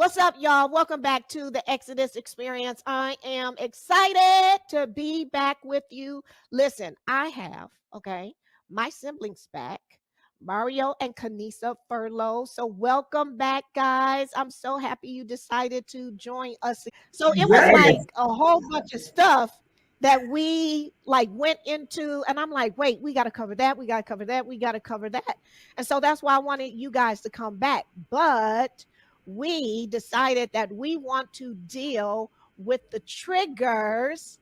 What's up, y'all? Welcome back to the Exodus Experience. I am excited to be back with you. Listen, I have, my siblings back, Mario and Kanisa Furlow. So, welcome back, guys. I'm so happy you decided to join us. So, it was like Yes. a whole bunch of stuff that we like went into, and I'm like, wait, we got to cover that. We got to cover that. We got to cover that. And so, that's why I wanted you guys to come back. But we decided that we want to deal with the triggers,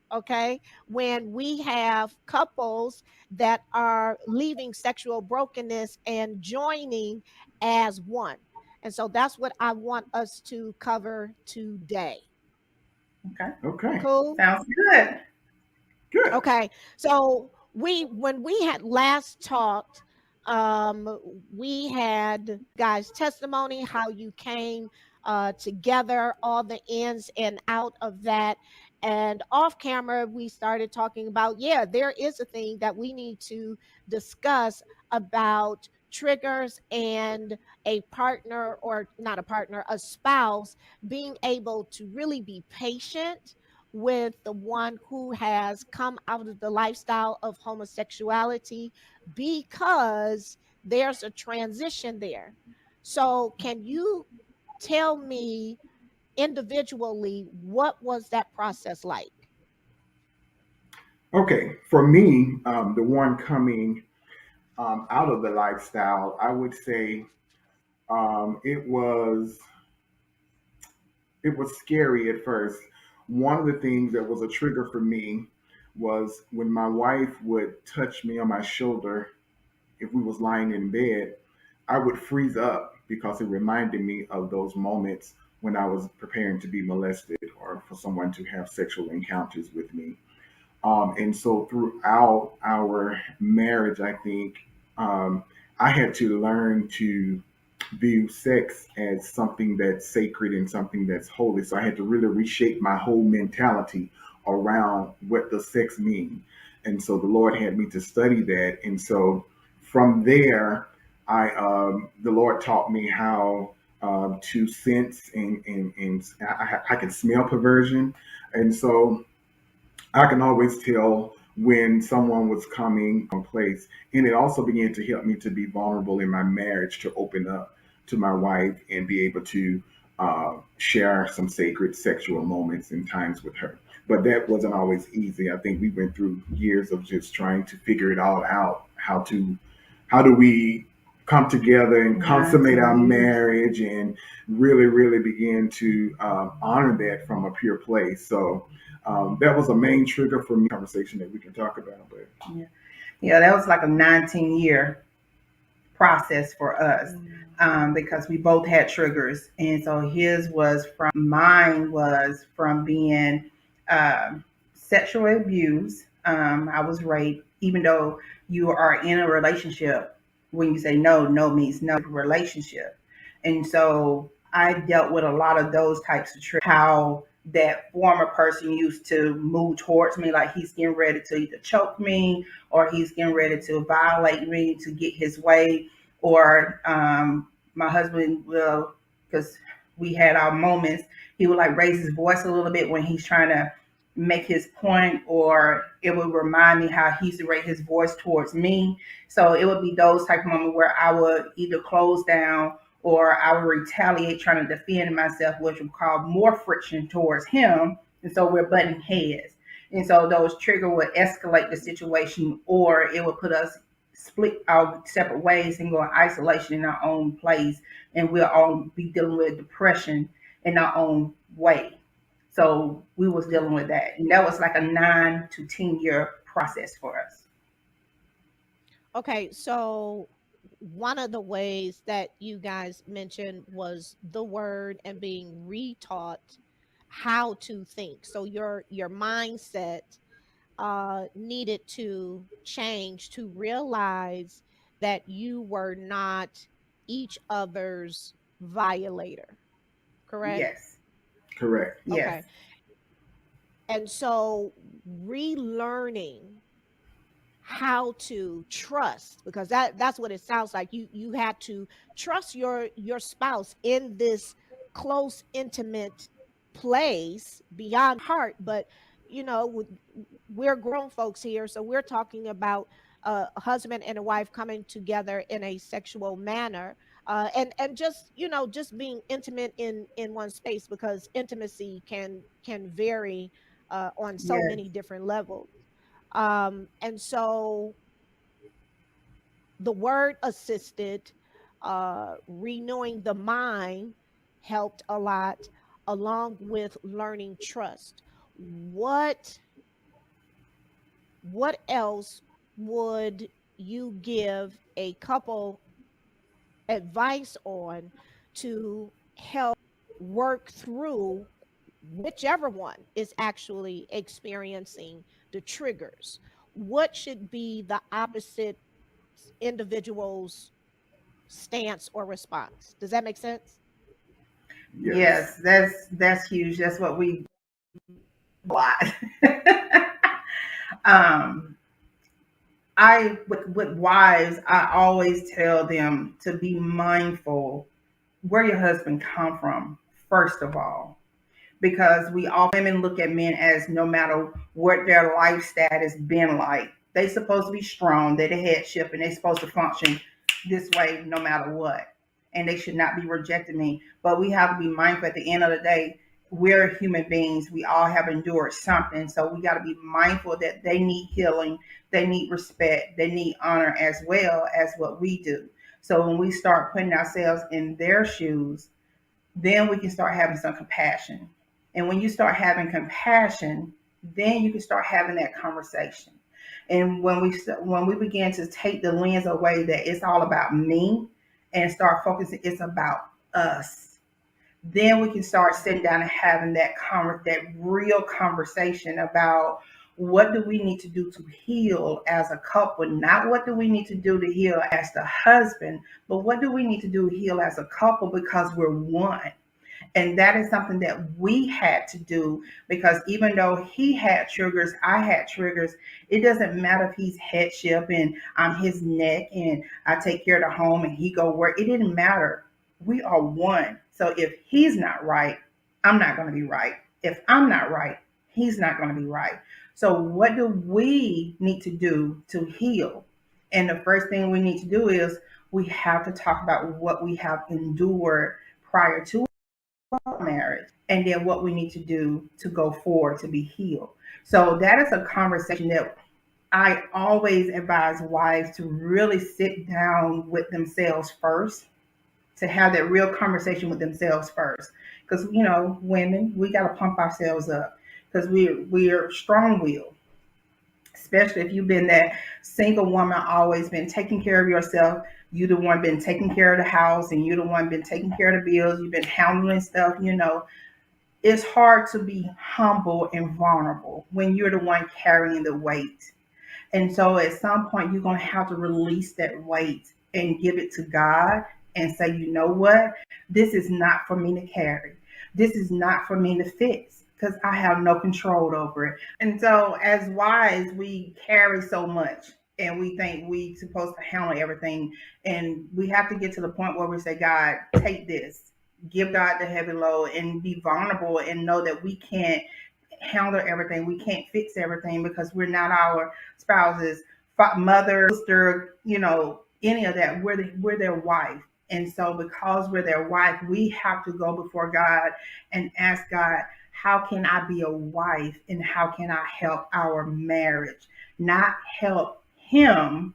when we have couples that are leaving sexual brokenness and joining as one. And so that's what I want us to cover today. Okay. Okay, Cool? Sounds good. good. Okay. So when we had last talked, we had guys testimony how you came together, all the ins and out of that. And off camera, we started talking about, yeah, there is a thing that we need to discuss about triggers and a partner, or not a partner, a spouse being able to really be patient with the one who has come out of the lifestyle of homosexuality, because there's a transition there. So, can you tell me individually what was that process like? Okay, for me, the one coming out of the lifestyle, I would say it was scary at first. One of the things that was a trigger for me was when my wife would touch me on my shoulder if we was lying in bed. I would freeze up because it reminded me of those moments when I was preparing to be molested or for someone to have sexual encounters with me. And so throughout our marriage, I think I had to learn to view sex as something that's sacred and something that's holy. So I had to really reshape my whole mentality around what does sex mean. And so the Lord had me to study that. And so from there, the Lord taught me how to sense and I can smell perversion. And so I can always tell when someone was coming from place. And it also began to help me to be vulnerable in my marriage, to open up to my wife and be able to share some sacred sexual moments and times with her. But that wasn't always easy. I think we went through years of just trying to figure it all out. How do we come together and consummate our Absolutely. marriage and really, really begin to honor that from a pure place. So that was a main trigger for me. Conversation that we can talk about, but Yeah. Yeah, that was like a 19-year process for us because we both had triggers. And so mine was from being sexually abused. I was raped, even though you are in a relationship. When you say no, no means no relationship. And so I dealt with a lot of those types of triggers. How that former person used to move towards me like he's getting ready to either choke me or he's getting ready to violate me to get his way, or my husband will, because we had our moments, he would like raise his voice a little bit when he's trying to make his point, or it would remind me how he used to raise his voice towards me. So it would be those type of moments where I would either close down or I would retaliate trying to defend myself, which would cause more friction towards him. And so we're butting heads. And so those trigger would escalate the situation, or it would put us split out separate ways and go in isolation in our own place. And we'll all be dealing with depression in our own way. So we was dealing with that. And that was like a 9 to 10 year process for us. Okay, so one of the ways that you guys mentioned was the word and being retaught how to think. So your mindset needed to change to realize that you were not each other's violator, correct? Yes. correct. Yes. Okay. And so relearning how to trust, because that's what it sounds like, you had to trust your spouse in this close, intimate place beyond heart. But you know, we're grown folks here, so we're talking about a husband and a wife coming together in a sexual manner, and just, you know, just being intimate in one space, because intimacy can vary on so Yes. many different levels. And so the word assisted, renewing the mind helped a lot, along with learning trust. What else would you give a couple advice on to help work through whichever one is actually experiencing the triggers? What should be the opposite individual's stance or response? Does that make sense? Yes. Yes, that's huge. That's what we lot. um, I with wives, I always tell them to be mindful where your husband come from, first of all, because we all women look at men as no matter what their life status been like, they supposed to be strong, they're the headship, and they supposed to function this way no matter what. And they should not be rejecting me. But we have to be mindful at the end of the day, we're human beings. We all have endured something. So we got to be mindful that they need healing, they need respect, they need honor as well as what we do. So when we start putting ourselves in their shoes, then we can start having some compassion. And when you start having compassion, then you can start having that conversation. And when we begin to take the lens away that it's all about me and start focusing it's about us, then we can start sitting down and having that real conversation about what do we need to do to heal as a couple, not what do we need to do to heal as the husband, but what do we need to do to heal as a couple, because we're one. And that is something that we had to do, because even though he had triggers, I had triggers. It doesn't matter if he's headship and I'm his neck and I take care of the home and he go work. It didn't matter. We are one. So if he's not right, I'm not going to be right. If I'm not right, he's not going to be right. So what do we need to do to heal? And the first thing we need to do is we have to talk about what we have endured prior to marriage, and then what we need to do to go forward to be healed. So that is a conversation that I always advise wives to really sit down with themselves first, to have that real conversation with themselves first. Because women, we got to pump ourselves up, because we're strong-willed, especially if you've been that single woman, always been taking care of yourself. You the one been taking care of the house, and you the one been taking care of the bills. You've been handling stuff. It's hard to be humble and vulnerable when you're the one carrying the weight. And so at some point, you're going to have to release that weight and give it to God and say, you know what? This is not for me to carry. This is not for me to fix, because I have no control over it. And so as wives, we carry so much and we think we supposed to handle everything. And we have to get to the point where we say, God, take this. Give God the heavy load and be vulnerable and know that we can't handle everything. We can't fix everything, because we're not our spouses, mother, sister, any of that. We're their wife. And so because we're their wife, we have to go before God and ask God, how can I be a wife and how can I help our marriage? Not help him,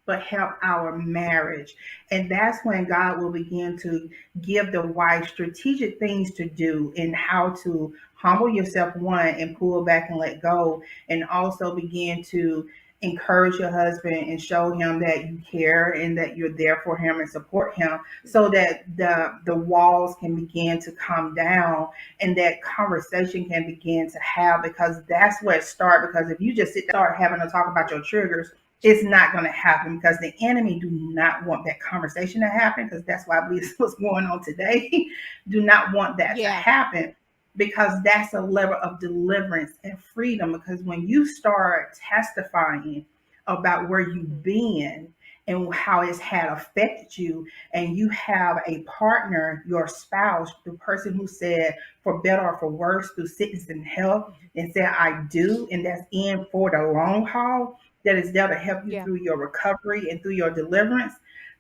but help our marriage. And that's when God will begin to give the wife strategic things to do, and how to humble yourself, one, and pull back and let go, and also begin to encourage your husband and show him that you care and that you're there for him and support him, so that the walls can begin to come down and that conversation can begin to have, because that's where it starts. Because if you just start having to talk about your triggers, it's not going to happen, because the enemy do not want that conversation to happen, because that's why I believe this what's going on today. Do not want that to Yeah. happen, because that's a level of deliverance and freedom. Because when you start testifying about where you've been and how it's had affected you, and you have a partner, your spouse, the person who said for better or for worse through sickness and health, and said I do, and that's in for the long haul, that is there to help you Yeah. through your recovery and through your deliverance,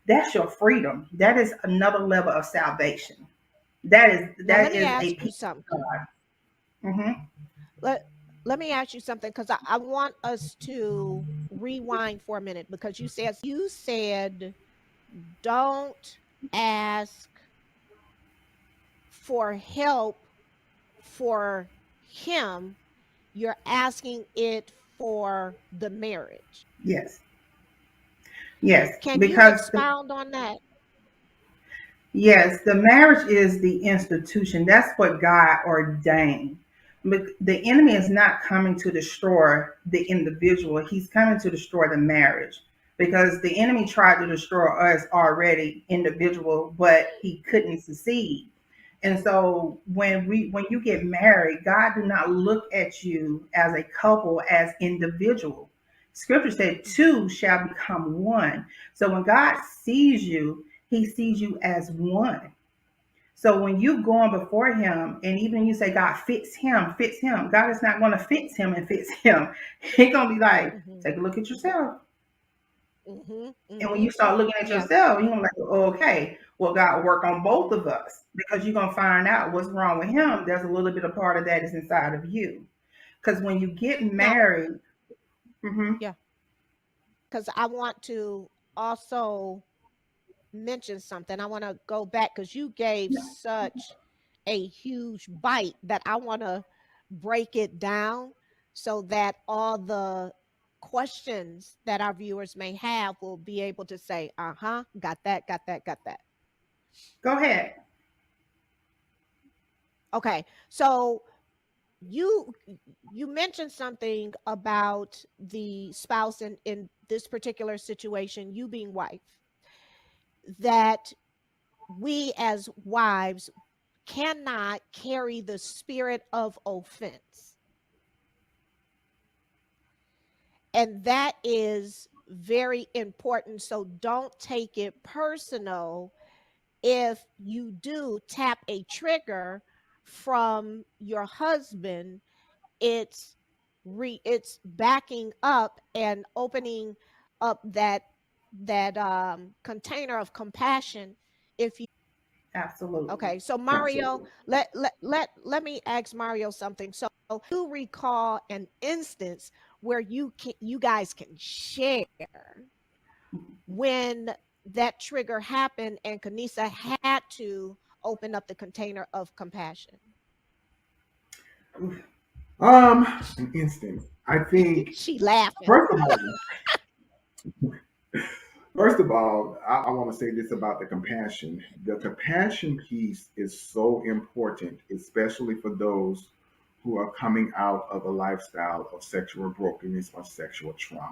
that's your freedom. That is another level of salvation. that is Now let that me is ask a you peace of something. God. Hmm. Let let me ask you something because I want us to rewind for a minute because you said don't ask for help for him. You're asking it for the marriage. Yes, yes, Can you because expound on that? yes, the marriage is the institution. That's what God ordained. But the enemy is not coming to destroy the individual. He's coming to destroy the marriage because the enemy tried to destroy us already individual, but he couldn't succeed. And so when you get married, God do not look at you as a couple as individual. Scripture said Mhm. two shall become one. So when God sees you, he sees you as one. So when you go on before him and even you say, God, fix him, God is not going to fix him and fix him. He's going to be like, Mhm. take a look at yourself. Mhm. And when you Mhm. start looking at Yeah. yourself, you're gonna be like, oh, okay, well, God work on both Mhm. of us because you're gonna find out what's wrong with him. There's a little bit of part of that is inside of you. Because when you get Now, married, hmm yeah, because I want to also mention something. I want to go back because you gave such a huge bite that I want to break it down so that all the questions that our viewers may have will be able to say, uh-huh, got that, got that, got that. go ahead. Okay. So you you mentioned something about the spouse in this particular situation, you being wife, that we as wives cannot carry the spirit of offense. And that is very important. So don't take it personal if you do tap a trigger from your husband. It's backing up and opening up that container of compassion if you. Absolutely. Okay, so Mario, Absolutely. let me ask Mario something. So you recall an instance where you guys can share when that trigger happened and Kanisa had to open up the container of compassion. An instance. I think She laughing. first of all, first of all, I want to say this about the compassion. The compassion piece is so important, especially for those who are coming out of a lifestyle of sexual brokenness or sexual trauma.